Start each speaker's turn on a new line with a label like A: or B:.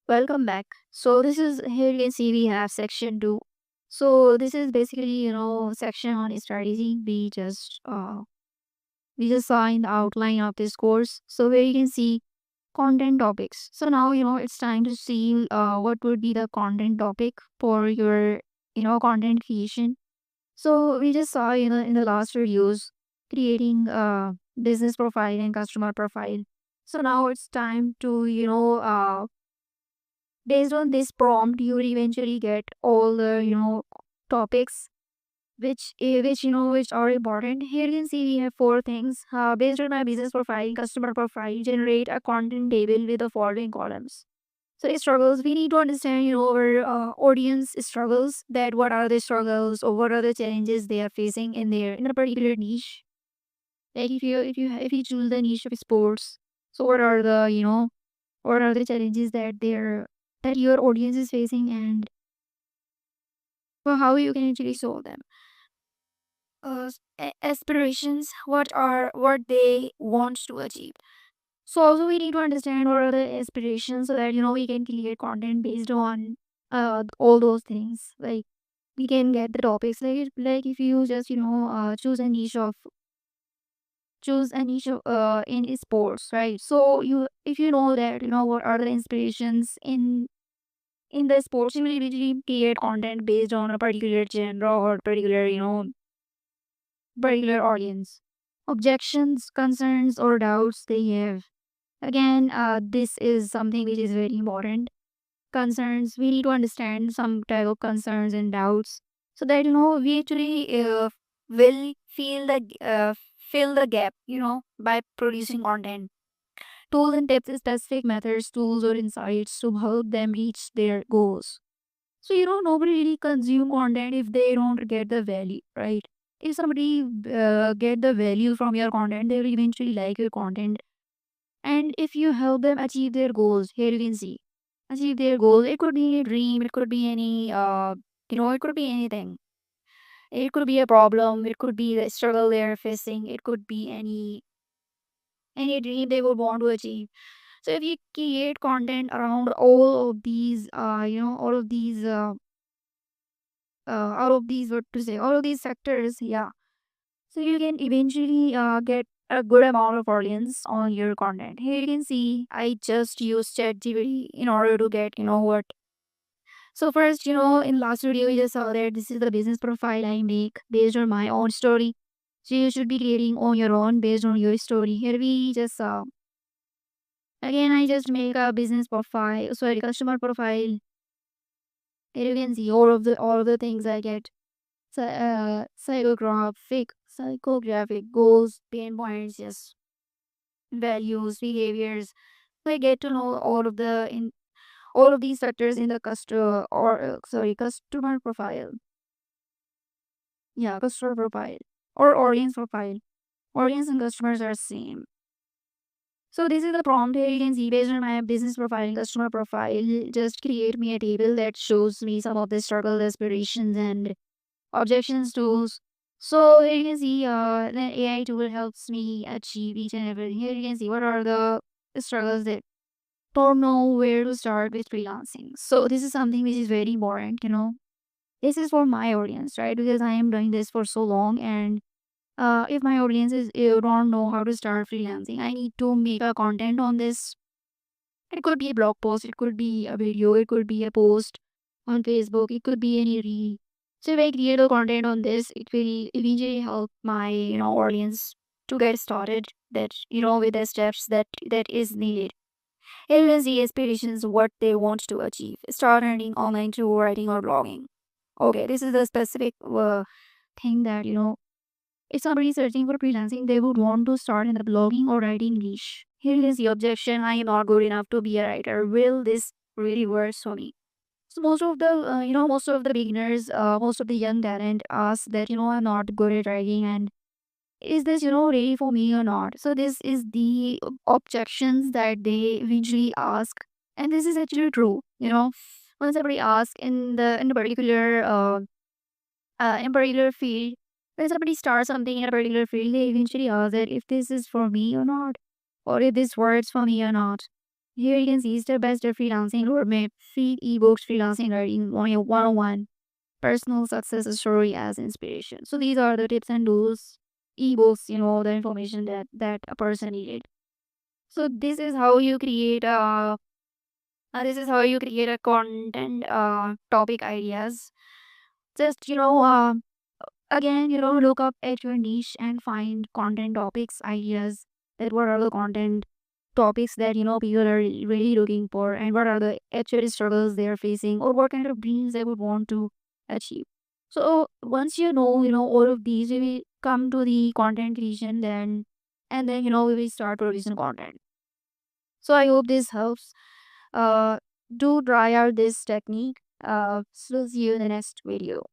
A: Welcome back. So this is here you can see we have section two. So this is basically section on strategy. We just saw in the outline of this course. So where you can see content topics. So now it's time to see what would be the content topic for your content creation. So we just saw in the last reviews creating business profile and customer profile. So now it's time to based on this prompt you will eventually get all the topics which are important. Here you can see we have four things. Based on my business profile, customer profile, generate a content table with the following columns. So it struggles, we need to understand our audience struggles, that what are the struggles or what are the challenges they are facing in a particular niche. Like if you choose the niche of sports, so what are the challenges that your audience is facing, and for how you can actually solve them. Aspirations, what they want to achieve. So also we need to understand what are the aspirations, so that we can create content based on all those things. Like we can get the topics, like if you just choose a niche in sports, right? So you if you know that what are the inspirations in the sports, you will immediately create content based on a particular genre or particular particular audience. Objections, concerns, or doubts they have. Again, this is something which is very important. Concerns, we need to understand some type of concerns and doubts, so that we actually will fill the gap by producing content. Tools and tips, specific methods, tools, or insights to help them reach their goals. So nobody really consume content if they don't get the value, right? If somebody get the value from your content, they will eventually like your content. And if you help them achieve their goals, here you can see achieve their goals. It could be a dream. It could be any it could be anything. It could be a problem. It could be the struggle they're facing. It could be any dream they would want to achieve. So if you create content around all of these, all of these, what to say, all of these sectors, yeah. So you can eventually get a good amount of audience on your content. Here you can see I just used ChatGPT in order to get what. So first, in last video you just saw that this is the business profile I make based on my own story. So you should be creating on your own based on your story. Here we just again I just make a business profile, sorry, customer profile. Here you can see all of the things I get. So, psychographic goals, pain points, yes, values, behaviors. So I get to know all of these factors in the customer profile. Yeah, customer profile or audience profile. Audience and customers are same. So this is the prompt. Here you can see based on my business profile and customer profile, just create me a table that shows me some of the struggle, aspirations, and objections tools. So here you can see the AI tool helps me achieve each and everything. Here you can see what are the struggles that don't know where to start with freelancing. So this is something which is very important. This is for my audience, right? Because I am doing this for so long, and if my audience is don't know how to start freelancing, I need to make a content on this. It could be a blog post, it could be a video, it could be a post on Facebook, it could be any reel. So if I create a content on this, it will eventually help my audience to get started. That with the steps that is needed. Here you can see aspirations, what they want to achieve. Start earning online through writing or blogging. Okay, this is the specific thing that if somebody is searching for freelancing, they would want to start in the blogging or writing niche. Here is the objection: I am not good enough to be a writer. Will this really work for me? So most of the beginners, most of the young talent ask that I'm not good at writing, and is this ready for me or not? So this is the objections that they eventually ask, and this is actually true. When somebody asks in the particular in particular field, when somebody starts something in a particular field, they eventually ask that if this is for me or not, or if this works for me or not. Here you can see step-by-step freelancing roadmap, free ebooks, freelancing learning, one-on-one, personal success story as inspiration. So these are the tips and tools, ebooks, the information that a person needed. So this is how you create a content topic ideas. Just again, look up at your niche and find content topics ideas, that what are the content topics that people are really looking for, and what are the actual struggles they are facing, or what kind of dreams they would want to achieve. So once all of these, we will come to the content creation, then and then we will start producing content. So I hope this helps. uh do try out this technique. So see you in the next video.